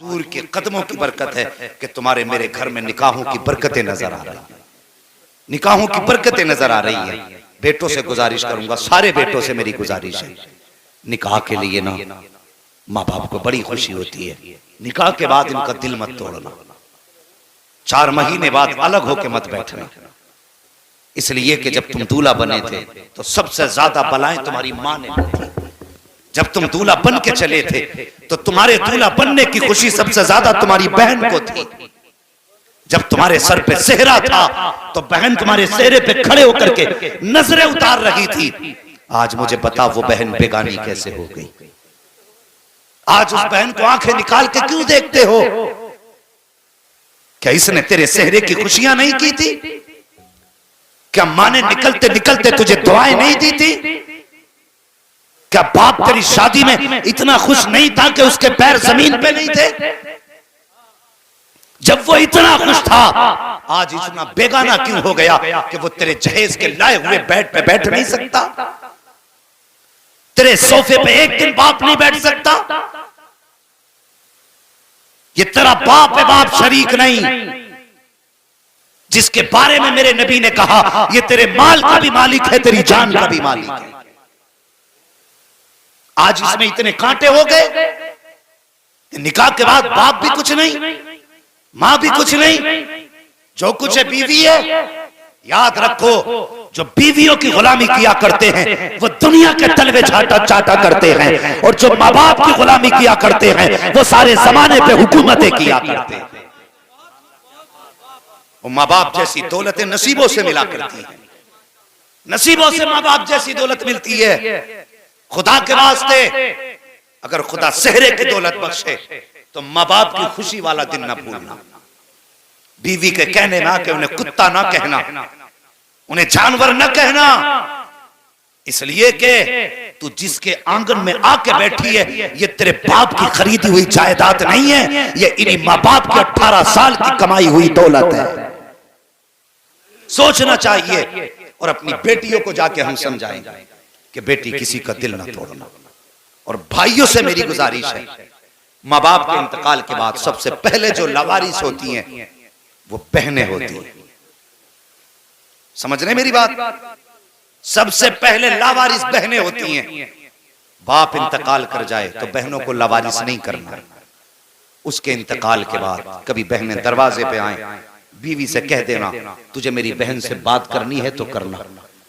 हुजूर के कदमों की बरकत है कि तुम्हारे मेरे घर में निकाहों की बरकतें नजर आ रही हैं, निकाहों की बरकतें नजर आ रही हैं। बेटों से गुजारिश करूंगा, सारे बेटों से मेरी गुजारिश है, निकाह के लिए ना माँ बाप को बड़ी खुशी होती है, निकाह के बाद इनका दिल मत तोड़ना, 4 महीने बाद अलग होके मत बैठना। इसलिए कि जब तुम दूल्हा बने थे तो सबसे ज्यादा बलाएं तुम्हारी माँ ने दी थी। जब तुम दूल्हा बन के चले थे तो तुम्हारे दूल्हा बनने की खुशी सबसे ज्यादा तुम्हारी बहन को थी। जब तुम्हारे सर पे सेहरा था तो बहन तुम्हारे सेहरे पे खड़े होकर के नजरें उतार रही थी। आज मुझे बता वो बहन बेगानी कैसे हो गई? आज उस बहन को आंखें निकाल के क्यों देखते हो? क्या इसने तेरे सेहरे की खुशियां नहीं की थी? क्या मां ने निकलते निकलते तुझे दुआएं नहीं दी थी? क्या बाप तेरी शादी में इतना खुश नहीं था कि उसके पैर जमीन पे नहीं थे? जब वो इतना खुश था, आज इतना बेगाना क्यों हो गया कि वो तेरे जहेज के लाए हुए बेड पे बैठ नहीं सकता? तेरे सोफे पे एक दिन बाप नहीं बैठ सकता? ये तेरा बाप है, बाप शरीक नहीं, जिसके बारे में मेरे नबी ने कहा ये तेरे माल का भी मालिक है, तेरी जान का भी मालिक है। आज इसमें इतने कांटे हो गए, निकाह के बाद बाप भी कुछ नहीं, मां भी कुछ नहीं, जो कुछ है बीवी है। याद रखो, जो बीवियों की गुलामी किया करते हैं वो दुनिया के तलवे चाटा करते हैं, और जो माँ बाप की गुलामी किया करते हैं वो सारे जमाने पे हुकूमतें किया करते हैं। वो माँ बाप जैसी दौलतें नसीबों से मिला करती है, नसीबों से माँ बाप जैसी दौलत मिलती है। खुदा के वास्ते अगर खुदा सेहरे की दौलत बख्शे तो माँ बाप की खुशी वाला दिन ना भूलना। बीवी के कहने ना कि उन्हें कुत्ता ना कहना, उन्हें जानवर ना कहना, इसलिए कि तू जिसके आंगन में आके बैठी है ये तेरे बाप की खरीदी हुई जायदाद नहीं है, ये इन्हीं माँ बाप की 18 साल की कमाई हुई दौलत है। सोचना चाहिए, और अपनी बेटियों को जाके हम समझाएंगे कि बेटी किसी का दिल ना तोड़ना। और भाइयों से मेरी गुजारिश है, माँ बाप के इंतकाल के बाद सबसे पहले जो लावारिस होती हैं वो बहनें होती हैं। समझ रहे मेरी बात? सबसे पहले लावारिस बहनें होती हैं। बाप इंतकाल कर जाए तो बहनों को लावारिस नहीं करना। उसके इंतकाल के बाद कभी बहनें दरवाजे पे आए, बीवी से कह देना तुझे मेरी बहन से बात करनी है तो करना,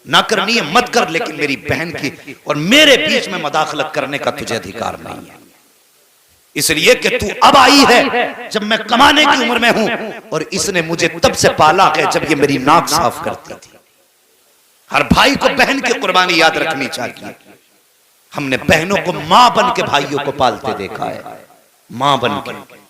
ना करनी है मत कर, लेकिन मेरी बहन की और मेरे बीच में मदाखलत करने का तुझे अधिकार नहीं है। इसलिए कि तू अब आई है जब मैं कमाने की उम्र में हूं, और इसने मुझे तब से पाला है जब ये मेरी नाक साफ करती थी। हर भाई को बहन की कुर्बानी याद रखनी चाहिए। हमने बहनों को मां बन के भाइयों को पालते देखा है, मां बन के।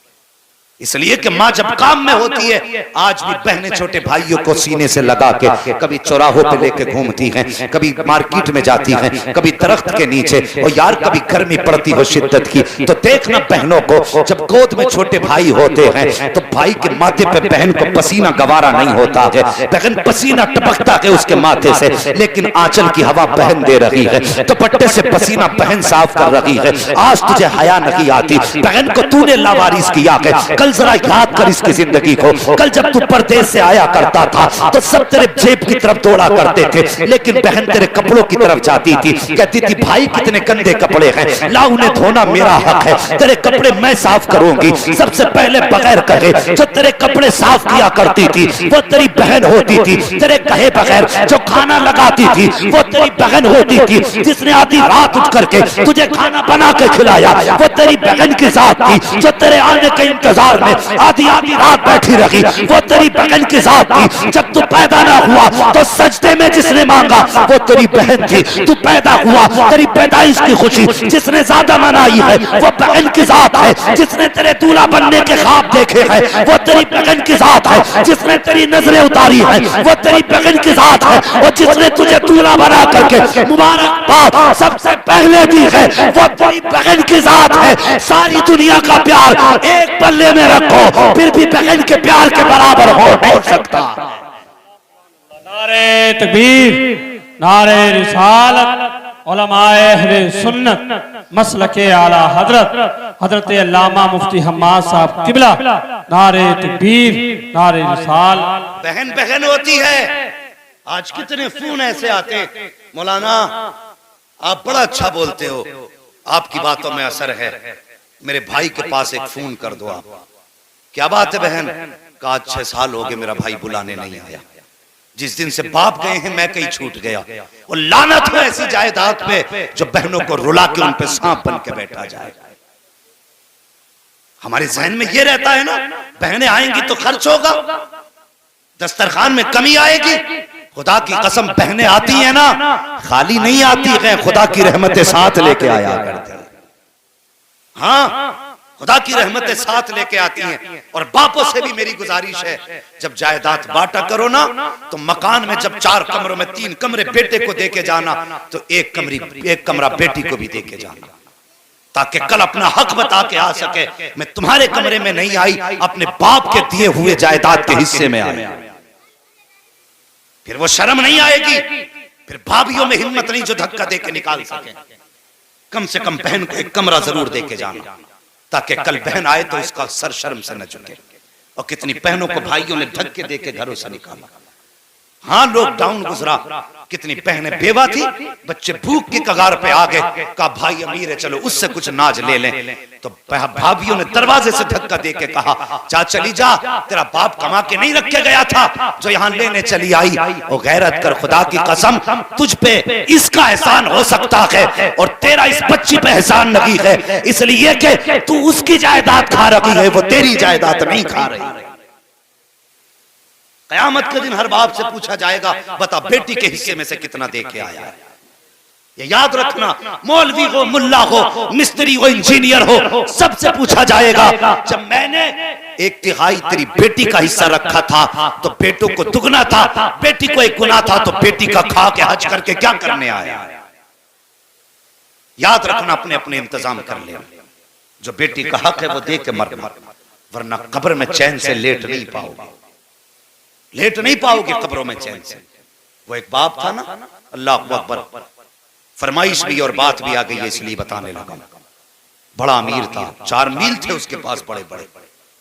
इसलिए कि मां जब काम में होती है, आज भी बहनें छोटे भाइयों को सीने से लगा के कभी चौराहों पे लेके घूमती हैं, कभी मार्केट में जाती हैं, कभी दरख्त के नीचे, और यार कभी गर्मी पड़ती हो शिद्दत की तो देखना बहनों को जब गोद में छोटे भाई होते हैं तो भाई के माथे पे बहन को पसीना गवारा नहीं होता है, बहन पसीना टपकता है उसके माथे से, लेकिन आंचल की हवा बहन दे रही है, दुपट्टे से पसीना बहन साफ कर रही है। आज तुझे हया नहीं आती, बहन को तूने लावारिस किया है। जरा याद कर इसकी जिंदगी को, कल जब तू परदेश से आया करता था तो सब तेरे जेब की तरफ दौड़ा करते थे, लेकिन बहन तेरे कपड़ों की तरफ जाती थी, कहती थी भाई कितने गंदे कपड़े हैं, ला उन्हें धोना मेरा हक है, तेरे कपड़े मैं साफ करूंगी। सबसे पहले बगैर कहे जो तेरे कपड़े साफ किया करती थी वो तेरी बहन होती थी, तेरे कहे बगैर जो खाना लगाती थी वो तेरी बहन होती थी, जिसने आधी रात उठ करके तुझे खाना बना के खिलाया वो तेरी बहन की जात थी, जो तेरे आने के इंतजार आधी आधी रात बैठी रही वो तेरी बहन की जात थी। जब तू पैदा ना हुआ तो सजदे में जिसने मांगा वो तेरी बहन थी, तू पैदा हुआ तेरी पैदाइश की खुशी जिसने ज्यादा मनाई है वो बहन की जात है, जिसने तेरे दूल्हा बनने के ख्वाब देखे हैं वो तेरी बहन की जात है, जिसने तेरी नजरें उतारी है वो तेरी बहन की जात है, और जिसने तुझे दूल्हा बना करके मुबारकबाद सबसे पहले दी है वो तेरी बहन की जात है। सारी दुनिया का प्यार एक पल्ले में रखो फिर भी बहन के प्यार के बराबर हो सकता। नारे तकबीर, नारे रिसालत उलमाए अहले सुन्नत मसलके आला हजरत अल्लामा मुफ्ती हम्माद साहब किबला, नारे तकबीर, नारे रिसाल। बहन बहन होती है। आज कितने फोन ऐसे आते, मौलाना आप बड़ा अच्छा बोलते हो, आपकी बातों में असर है, मेरे भाई के पास एक फोन कर दो आप। क्या बात है बहन? कहा 6 साल हो गए मेरा भाई बुलाने नहीं आया, जिस दिन से बाप गए हैं मैं कहीं छूट गया। और लानत हो ऐसी जायदाद पे जो बहनों को रुला के उन पे सांप बन के बैठा जाए। हमारे जहन में ये रहता है ना, बहनें आएंगी तो खर्च होगा, दस्तरखान में कमी आएगी। खुदा की कसम बहनें आती है ना, खाली नहीं आती है, खुदा की रहमतें साथ लेके आया करती है। हाँ, खुदा की रहमतें साथ लेके आती हैं। और बापों से भी मेरी गुजारिश है, जब जायदाद बांटा करो ना, तो मकान में जब 4 कमरों में 3 कमरे बेटे को देके जाना, तो एक कमरा बेटी को भी देके जाना, ताकि कल अपना हक बता के आ सके। मैं तुम्हारे कमरे में नहीं आई, अपने बाप के दिए हुए जायदाद के हिस्से में आई। फिर वो शर्म नहीं आएगी, फिर भाभियों में हिम्मत नहीं जो धक्का देके निकाल सके। कम से कम बहन को एक कमरा जरूर देके जाना, ताकि कल बहन आए तो उसका सर शर्म से न झुके। और कितनी बहनों को भाइयों ने धक्के देके घरों से निकाला। हाँ, लॉकडाउन गुजरा, कितनी बहनें बेवा थी, बच्चे भूख की कगार पे आ गए, कहा भाई अमीर है चलो उससे कुछ नाज ले लें। तो भाभियों ने दरवाजे से धक्का देके कहा जा चली जा, तेरा बाप कमा के नहीं रख के गया था जो यहाँ लेने चली आई। और गैरत कर, खुदा की कसम तुझ पे इसका एहसान हो सकता है और तेरा इस बच्ची पे एहसान नहीं है, इसलिए कि तू उसकी जायदाद खा रही है, वो तेरी जायदाद नहीं खा रही। कयामत के दिन हर बाप से पूछा जाएगा, बता बेटी के हिस्से में से कितना दे के आया है। ये याद रखना, मौलवी हो, मुल्ला हो, मिस्त्री हो, इंजीनियर हो, सबसे पूछा जाएगा। जब मैंने 1/3 तेरी बेटी का हिस्सा रखा था तो बेटों को दुगना था, बेटी को 1 गुना था, तो बेटी का खा के हज करके क्या करने आया। याद रखना, अपने अपने इंतजाम कर ले। जो बेटी का हक है वो दे के मरना, वरना कब्र में चैन से लेट नहीं पाओगे, लेट नहीं पाओगे कब्रों में चैन से। वो एक बाप था ना, अल्लाह अकबर, फरमाइश भी और बात भी आ गई है इसलिए बताने लगा। बड़ा अमीर था, 4 मील थे उसके पास बड़े बड़े,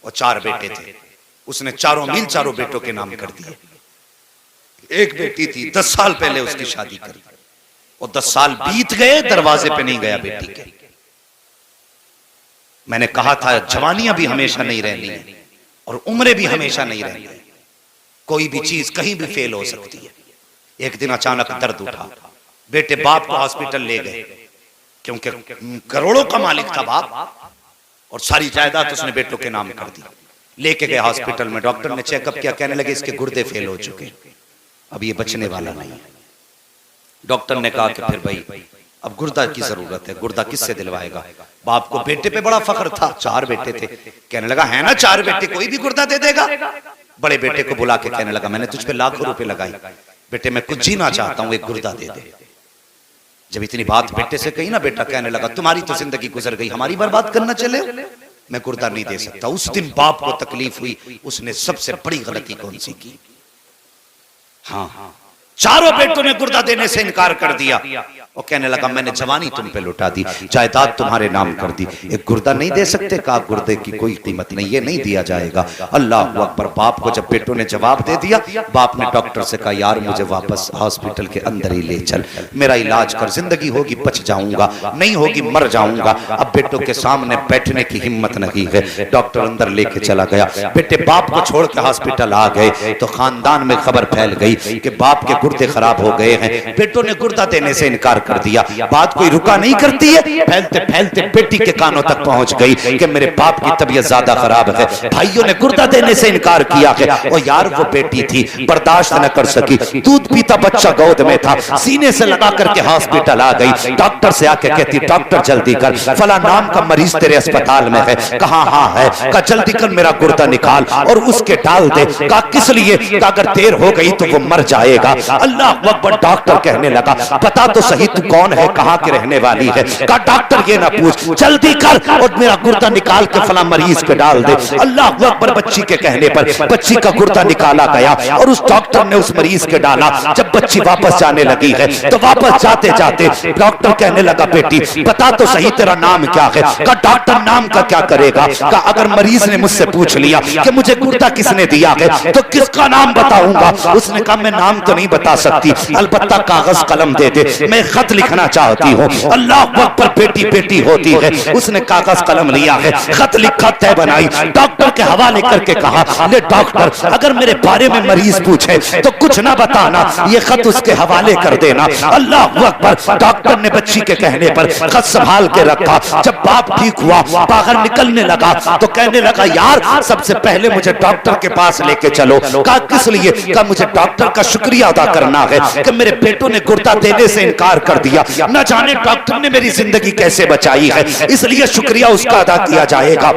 और 4 बेटे थे। उसने 4 मील चारों बेटों के नाम कर दिए। एक बेटी थी, 10 साल पहले उसकी शादी करी, और 10 साल बीत गए, दरवाजे पे नहीं गया बेटी के। मैंने कहा था जवानियां भी हमेशा नहीं रहनी है और उम्रें भी हमेशा नहीं रहनी, कोई भी चीज कहीं भी फेल हो सकती है। एक दिन अचानक दर्द उठा, बेटे बाप को हॉस्पिटल ले गए, क्योंकि करोड़ों का मालिक था बाप, और सारी जायदाद उसने बेटों के नाम कर दी। लेके गए हॉस्पिटल में, डॉक्टर ने चेकअप किया, कहने लगे इसके गुर्दे फेल हो चुके, अब ये बचने वाला नहीं है। डॉक्टर ने कहा कि फिर भाई अब गुर्दा की जरूरत है, गुर्दा किससे दिलवाएगा। बाप को बेटे पे बड़ा फख्र था, 4 बेटे थे, कहने लगा है ना 4 बेटे, कोई भी गुर्दा दे देगा। बड़े बेटे को बुला के कहने लगा मैंने तुझ पे लाखों रुपए लगाई, बेटे मैं कुछ जीना चाहता हूं, एक गुर्दा दे दे। जब इतनी बात बेटे से कही ना, बेटा कहने लगा तुम्हारी तो जिंदगी गुजर गई, हमारी बर्बाद करना चले, मैं गुर्दा नहीं दे सकता। उस दिन बाप को तकलीफ हुई, उसने सबसे बड़ी गलती कौन सी की। हाँ, 4 बेटों ने गुर्दा देने से इनकार कर दिया और कहने लगा मैंने जवानी तुम पे लुटा दी, जायदाद तुम्हारे नाम कर दी, एक गुर्दा नहीं दे सकते। कहा गुर्दे की कोई कीमत नहीं, ये नहीं दिया जाएगा। अल्लाह अकबर। बाप को जब बेटों ने जवाब दे दिया, बाप ने डॉक्टर से कहा यार मुझे वापस हॉस्पिटल के अंदर ही ले चल, मेरा इलाज कर, जिंदगी होगी बच जाऊंगा, नहीं होगी मर जाऊंगा। अब बेटों के सामने बैठने की हिम्मत नहीं है। डॉक्टर अंदर लेके चला गया, बेटे बाप को छोड़ के हॉस्पिटल आ गए तो खानदान में खबर फैल गई कि बाप के गुर्दे खराब हो गए हैं। बेटों ने गुर्दा देने से इनकार कर दिया। बात कोई रुका नहीं करती है, फैलते फैलते बेटी के कानों तक पहुंच गई कि मेरे बाप की तबीयत ज्यादा खराब है। भाइयों ने गुर्दा देने से इनकार किया है। और यार वो बेटी थी, बर्दाश्त न कर सकी, दूध पीता बच्चा गोद में था, सीने से लगा करके हॉस्पिटल आ गई। डॉक्टर से आके कहती डॉक्टर जल्दी कर, फला नाम का मरीज तेरे अस्पताल में है। कहा हाँ है। कहा जल्दी कर मेरा गुर्दा निकाल और उसके डाल दे। कहा किस लिए? अगर देर हो गई तो वो मर जाएगा। अल्लाह अकबर। डॉक्टर कहने लगा बता तो सही तू कौन है, कहाँ के रहने वाली है? कहा डॉक्टर ये ना पूछ, जल्दी कर और मेरा गुर्दा निकाल के फला मरीज पे डाल दे। अल्लाह अकबर। बच्ची के कहने पर बच्ची का गुर्दा निकाला गया और उस डॉक्टर ने उस मरीज के डाला। जब बच्ची वापस जाने लगी है तो वापस जाते जाते डॉक्टर कहने लगा बेटी बता तो सही तेरा नाम क्या है? कहा डॉक्टर नाम का क्या करेगा? कहा अगर मरीज ने मुझसे पूछ लिया कि मुझे गुर्दा किसने दिया है तो किसका नाम बताऊंगा? उसने कहा मैं नाम तो नहीं बता सकती, अलबत्ता कागज कलम दे दे, मैं खत लिखना चाहती हूँ। अल्लाह अकबर। बेटी बेटी होती है। उसने कागज कलम लिया है, खत लिखा, तय बनाई, डॉक्टर के हवाले करके कहा ले डॉक्टर अगर मेरे बारे में मरीज पूछे तो कुछ ना बताना, ये खत उसके हवाले कर देना। अल्लाह अकबर। डॉक्टर ने बच्ची के कहने पर खत संभाल के रखा। जब बाप ठीक हुआ बाहर निकलने लगा तो कहने लगा यार सबसे पहले मुझे डॉक्टर के पास लेके चलो। कहा किस लिए? कहा मुझे डॉक्टर का शुक्रिया अदा करना है कि मेरे बेटों ने गुर्दा देने से इनकार कर दिया, न जाने डॉक्टर ने मेरी जिंदगी कैसे बचाई है, इसलिए शुक्रिया उसका अदा किया जाएगा।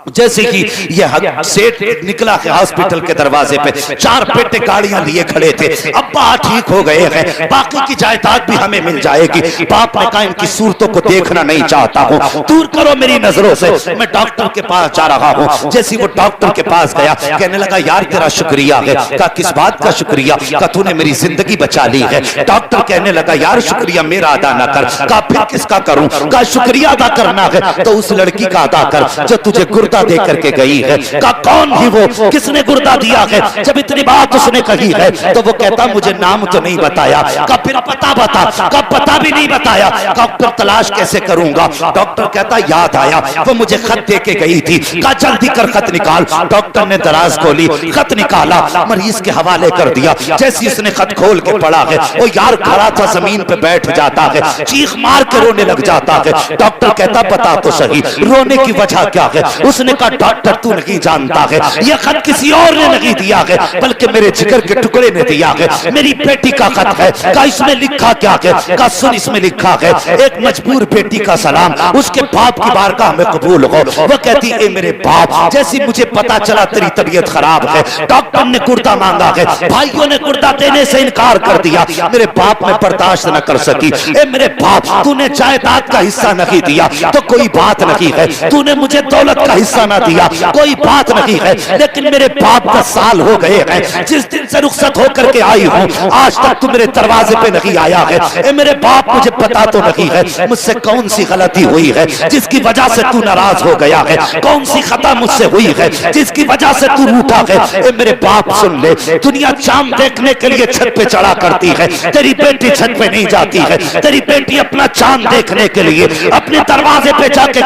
जैसे कि यह सेठ निकला है हॉस्पिटल के दरवाजे पे, 4 बेटे गाड़ियां लिए खड़े थे। अब्बा ठीक हो गए हैं, बाकी की जायदाद भी हमें मिल जाएगी। बाप ने कहा इनकी सूरतों को देखना नहीं चाहता हूँ, दूर करो मेरी नजरों से, मैं डॉक्टर के पास जा रहा हूँ। जैसे वो डॉक्टर के पास गया कहने लगा यार तेरा शुक्रिया है। कहा किस बात का शुक्रिया? कहा तूने मेरी जिंदगी बचा ली है। डॉक्टर कहने लगा यार शुक्रिया मेरा अदा ना कर। कहा फिर किसका करूं? कहा शुक्रिया अदा करना है तो उस लड़की का अदा कर जो तुझे गुर्दा दे करके गई है। कहा कौन थी वो, किसने गुर्दा दिया है? जब इतनी बात उसने कही है तो वो कहता मुझे नाम तो नहीं बताया। कहा फिर पता बता। कहा पता भी नहीं बताया। कहा फिर तलाश कैसे करूंगा? डॉक्टर कहता याद आया वो मुझे खत दे के गई थी। कहा जल्दी कर खत निकाल। डॉक्टर ने दराज खोली, खत निकाला, मरीज के हवाले कर दिया। जैसे उसने खत खोल के पढ़ा है वो यार खड़ा था जमीन पे बैठ जाता है, चीख मार के रोने लग जाता है। डॉक्टर कहता बता तो सही रोने की वजह क्या है? उसने कहा डॉक्टर तू नहीं जानता है, यह खत किसी और ने नहीं दिया है बल्कि मेरे जिगर के टुकड़े ने दिया है, मेरी बेटी का खत है। कहा इसमें लिखा क्या है? कहा सुन इसमें लिखा है एक मजबूर बेटी का सलाम, उसके बाप की बारगाह में कबूल हो। वो कहती ए मेरे बाप जैसी मुझे पता चला तेरी तबीयत खराब है, डॉक्टर ने गुर्दा मांगा है, भाइयों ने गुर्दा देने से इनकार कर दिया, मेरे बाप में बर्दाश्त न कर सकी। ए मेरे बाप तूने जायदाद का हिस्सा नहीं दिया तो कोई बात नहीं है, तूने मुझे दौलत का हिस्सा ना दिया कोई बात नहीं है, लेकिन मेरे बाप 10 साल हो गए हैं जिस दिन से रुखसत होकर के आई हूँ आज तक तू मेरे दरवाजे पे नहीं आया है। ए मेरे बाप मुझे पता तो नहीं है मुझसे कौन सी गलती हुई है जिसकी वजह से तू नाराज हो गया है, कौन सी खता मुझसे हुई है जिसकी वजह से तू रूठा है। ए मेरे बाप सुन ले, दुनिया चांद देखने के लिए छत पे चढ़ा करती है, तेरी बेटी छत पे नहीं जाती है, तेरी बेटी अपना चांद देखने के लिए अपने दरवाजे पे जाके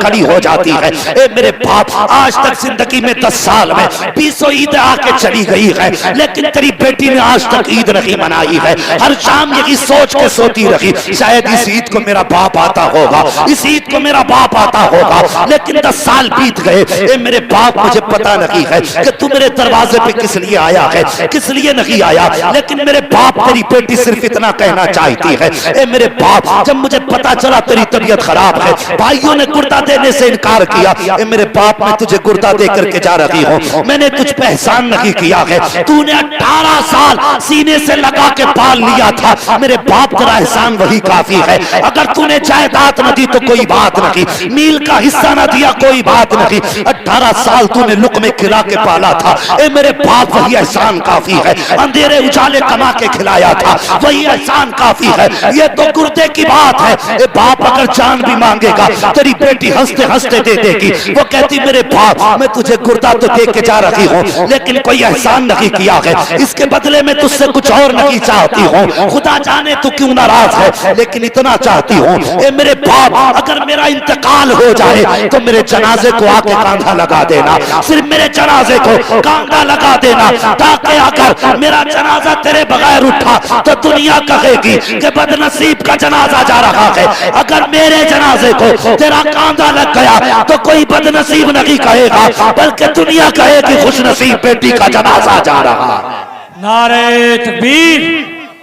खड़ी हो जाती है। ए मेरे बाप आज तक जिंदगी में 10 साल में 20 ईद आके चली गई है, लेकिन तेरी बेटी ने आज तक ईद नहीं मनाई है, हर शाम यही सोच के सोती रही शायद इस ईद को मेरा बाप आता होगा, इस ईद को मेरा बाप आता होगा, लेकिन 10 साल बीत गए। ए मेरे बाप मुझे पता नहीं है कि तू मेरे दरवाजे पे किस लिए आया है किस लिए नहीं आया, लेकिन मेरे बाप तेरी बेटी सिर्फ इतना कहना चाहती है। ए मेरे बाप जब मुझे पता चला तेरी तबीयत खराब है, भाइयों ने गुर्दा देने से इनकार किया, ए मेरे बाप मैं तुझे गुर्दा दे करके जा रही हूँ, मैंने तुझ पे एहसान नहीं किया है, तूने 18 साल सीने से लगा के पाल लिया था, मेरे बाप तेरा एहसान वही काफी है। अगर तूने जायदाद न दी तो कोई बात नहीं, मील का हिस्सा न दिया कोई बात नहीं, 18 साल तूने लुक में खिला के पाला था, ए मेरे बाप वही एहसान काफी है। अंधेरे उजाले कमा के खिलाया था वही एहसान काफी है। ये तो गुर्दे की बात है। ए बाप अगर जान भी मांगेगा तेरी बेटी हंसते हंसते दे देगी, वो कहती मेरे बाप मैं तुझे गुर्दा तो दे के जा रही हूँ लेकिन कोई एहसान नहीं किया है, इसके बदले में तुझसे कुछ और नहीं चाहती हूँ, खुदा जाने तू क्यों नाराज है, लेकिन इतना चाहती हूँ ए मेरे बाप अगर मेरा इंतकाल हो जाए तो मेरे जनाजे को आके कांधा लगा देना, सिर्फ मेरे जनाजे को कांधा लगा देना, ताकि अगर मेरा जनाजा तेरे बगैर उठा तो दुनिया कहेगी कि बदनसीब का जनाजा जा रहा है, अगर मेरे जनाजे को तेरा कांधा लग गया तो कोई बदनसीब नहीं कहेगा बल्कि दुनिया कहेगी खुशनसीब बेटी का जनाजा जा रहा है। नारे तकबीर,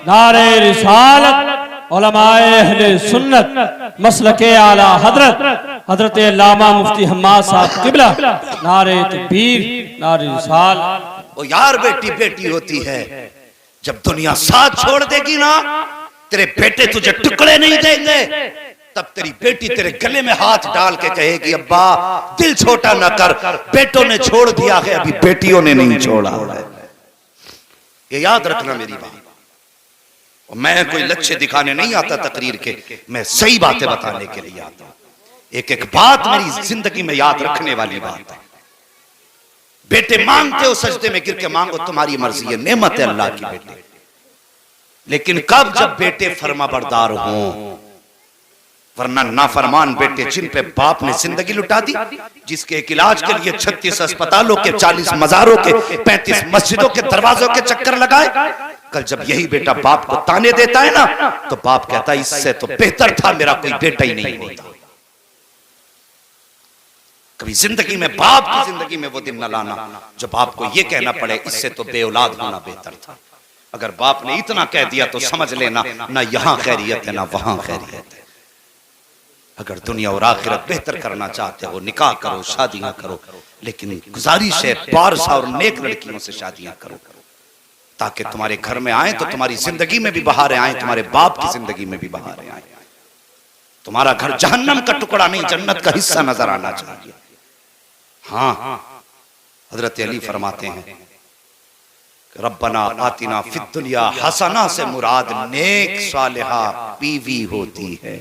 नारे रिसालत, उलमाए अहले सुन्नत मसलके आला हजरत हजरत अल्लामा मुफ्ती हम्माद साहब किबला, नारे तकबीर, नारे रिसालत। ओ यार बेटी बेटी होती है, जब दुनिया साथ छोड़ देगी ना तेरे बेटे तुझे टुकड़े नहीं देंगे, तब तेरी बेटी तेरे गले में हाथ डाल के कहेगी अब्बा दिल छोटा ना कर, बेटों ने छोड़ दिया है अभी बेटियों ने नहीं छोड़ा है। ये याद रखना मेरी बात। और मैं कोई लक्ष्य दिखाने नहीं आता तकरीर के, मैं सही बातें बताने के लिए आता हूं। एक एक बात मेरी जिंदगी में याद रखने वाली बात है। बेटे मांगते हो सजदे में गिर के मांगो, तुम्हारी मर्जी है, नेमत है अल्लाह की बेटे। लेकिन कब? जब बेटे फर्माबरदार हों, वरना नाफरमान बेटे जिन पे बाप ने जिंदगी लुटा दी, जिसके एक इलाज के लिए 36 अस्पतालों के, 40 मजारों के, 35 मस्जिदों के दरवाजों के चक्कर लगाए, कल जब यही बेटा बाप को ताने देता है ना, तो बाप कहता है इससे तो बेहतर था मेरा कोई बेटा ही नहीं होता। कभी जिंदगी में बाप की जिंदगी में वो दिन न लाना जो बाप को ये कहना पड़े इससे तो बेऔलाद होना बेहतर था। अगर बाप ने इतना कह दिया तो समझ लेना ना यहां खैरियत है ना वहां खैरियत है। अगर दुनिया और आखिरत बेहतर करना चाहते हो निकाह करो, शादियां करो, लेकिन गुजारिश है पारसा और नेक लड़कियों से शादियां करो, ताकि तुम्हारे घर में आए तो तुम्हारी जिंदगी में भी बहारें आए, तुम्हारे बाप की जिंदगी में भी बहारें आए। तुम्हारा घर जहन्नम का टुकड़ा नहीं जन्नत का हिस्सा नजर आना चाहिए। हाँ, हजरत अली फरमाते हैं रब्बना आतिना फिद दुनिया हसना से मुराद नेक सालिहा बीवी होती है।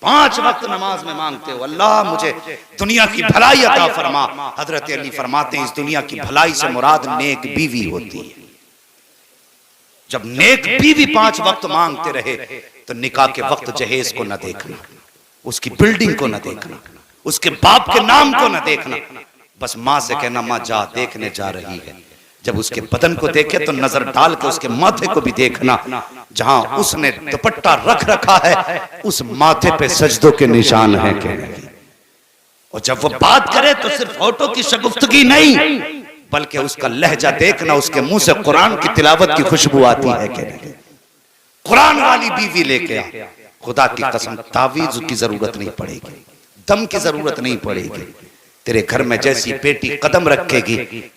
5 वक्त नमाज में मांगते हो अल्लाह मुझे दुनिया की भलाई अता फरमा, हजरत अली फरमाते हैं इस दुनिया की भलाई से मुराद नेक बीवी होती है। जब नेक बीवी 5 वक्त मांगते रहे तो निकाह के वक्त जहेज को न देखना, उसकी बिल्डिंग को न देखना, उसके बाप के नाम को न देखना, बस माँ से कहना माँ जा देखने जा रही है। जब उसके बदन को देखे तो नजर डाल के उसके माथे को भी देखना, जहां उसने दुपट्टा रख रखा है उस माथे पे सजदों के निशान हैं कि नहीं। और जब वो बात करे तो सिर्फ होठों की शगुफ्तगी नहीं बल्कि उसका लहजा देखना, उसके मुंह से कुरान की तिलावत की खुशबू आती है कि नहीं। कुरान वाली बीवी लेके आ, खुदा की कसम तावीज की जरूरत नहीं पड़ेगी, दम की जरूरत नहीं पड़ेगी। तेरे घर में जैसी बेटी कदम रखेगी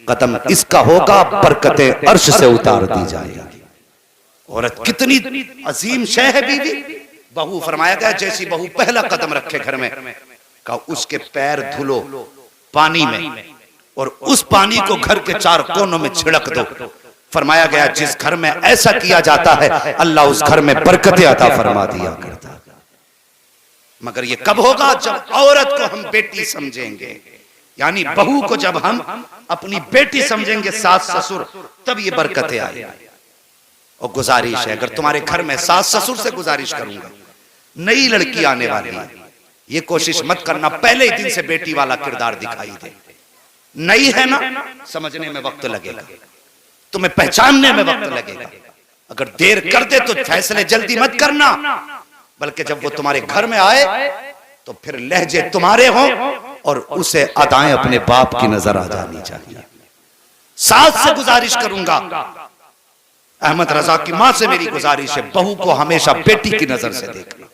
कदम इसका होगा बरकतें अर्श से उतार दी जाएगी। औरत कितनी अजीम शय है बीवी। बहू फरमाया गया जैसी बहू पहला कदम रखे घर में का उसके पैर धुलो पानी में और उस पानी को घर के 4 कोनों में छिड़क दो। फरमाया गया जिस घर में ऐसा किया जाता है अल्लाह उस घर में बरकतें अता फरमा दिया करता है। मगर ये कब होगा? जब औरत को हम बेटी समझेंगे, यानी बहू को जब हम अपनी बेटी समझेंगे, सास ससुर, तब ये बरकतें आएंगी। और गुजारिश है अगर तुम्हारे घर में सास ससुर से गुजारिश करूंगा, नई लड़की आने वाली है, ये कोशिश मत करना पहले ही दिन से बेटी वाला किरदार दिखाई दे। नई है ना, समझने में वक्त लगेगा, तुम्हें पहचानने में वक्त लगेगा। अगर देर कर दे तो फैसले जल्दी मत करना, बल्कि जब वो तुम्हारे घर में आए तो फिर लहजे तुम्हारे हों और उसे अदाएं अपने बाप की नजर आ जानी चाहिए। सास से गुजारिश करूंगा, अहमद रजा की मां से मेरी गुजारिश है बहू को हमेशा बेटी की नजर से देखना।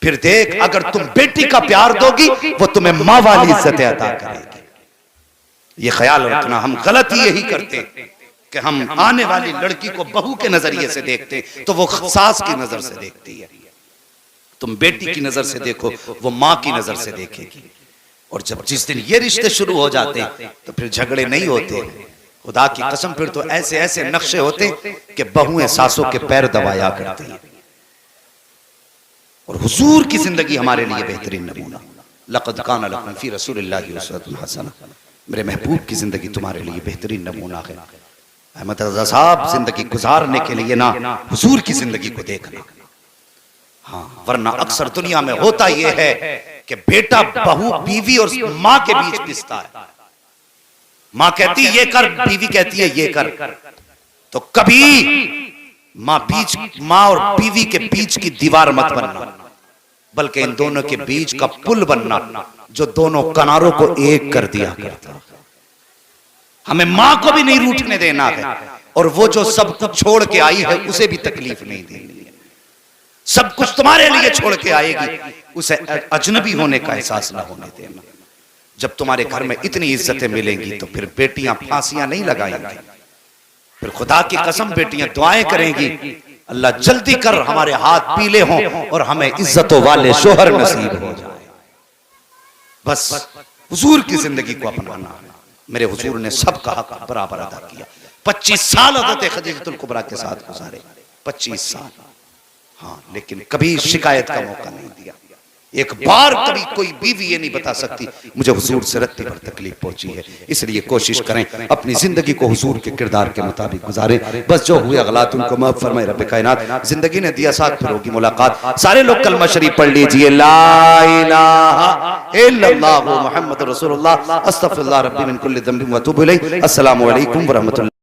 फिर देख अगर तुम बेटी का प्यार दोगी वो तुम्हें मां वाली इज्जतें अता करेगी। ये ख्याल रखना, हम गलती यही करते कि हम आने वाली लड़की को बहू के नजरिए से देखते तो वो सास की नजर से देखती है। तुम बेटी की नजर से देखो वो मां की नजर से देखेगी। और जब जिस दिन ये रिश्ते शुरू हो जाते तो फिर झगड़े नहीं होते। खुदा की कसम फिर तो ऐसे ऐसे नक्शे होते कि बहुएं सासों के पैर दबाया करती हैं। और हुजूर की जिंदगी हमारे लिए बेहतरीन नमूना, लक़द कान लकुम फी रसूलिल्लाहि उस्वतुन हसना, मेरे महबूब की जिंदगी तुम्हारे लिए बेहतरीन नमूना है। अहमद रजा साहब जिंदगी गुजारने के लिए ना हुजूर की जिंदगी को देखना। हाँ, वरना अक्सर दुनिया में होता यह है कि बेटा बहू बीवी और माँ के बीच पिसता है। माँ कहती है ये कर, बीवी कहती है ये कर, तो कभी माँ और बीवी के बीच की दीवार मत बनना, बल्कि इन दोनों के बीच का पुल बनना जो दोनों किनारों को एक कर दिया करता। हमें माँ को भी नहीं रूठने देना है और वो जो सब कुछ छोड़ के आई है उसे भी तकलीफ नहीं देनी है। सब कुछ तुम्हारे लिए छोड़ के आएगी, उसे अजनबी होने का एहसास ना होने देना। जब तुम्हारे घर में इतनी इज्जतें मिलेंगी तो फिर बेटियां फांसियां नहीं लगाएंगी, फिर खुदा की कसम बेटियां दुआएं करेंगी अल्लाह जल्दी कर हमारे हाथ पीले हों और हमें इज्जतों वाले शोहर नसीब हो जाए। बस हुजूर की जिंदगी को अपनाना। मेरे हुजूर ने सबका हक बराबर अदा किया। 25 साल हज़रत खदीजतुल कुबरा के साथ गुजारे, 25 साल। हाँ, लेकिन कभी शिकायत का मौका नहीं दिया। एक बार कभी कोई बीवी ये नहीं बता सकती मुझे हुजूर से रत्ती भर तकलीफ पहुंची है। इसलिए कोशिश करें अपनी जिंदगी को हुजूर के किरदार के मुताबिक गुजारें। बस जो हुए गलत उनको माफ फरमाए रब कायनात। जिंदगी ने दिया साथ, फिर होगी मुलाकात। सारे लोग कलमा शरीफ पढ़ लीजिए, ला इलाहा इल्लल्लाह मुहम्मदुर रसूलुल्लाह अस्तगफिरुल्लाह रब्बी मिन कुल्ली ज़ंबिन व अतूबु इलैह। अस्सलामु अलैकुम व रहमतुल्लाह।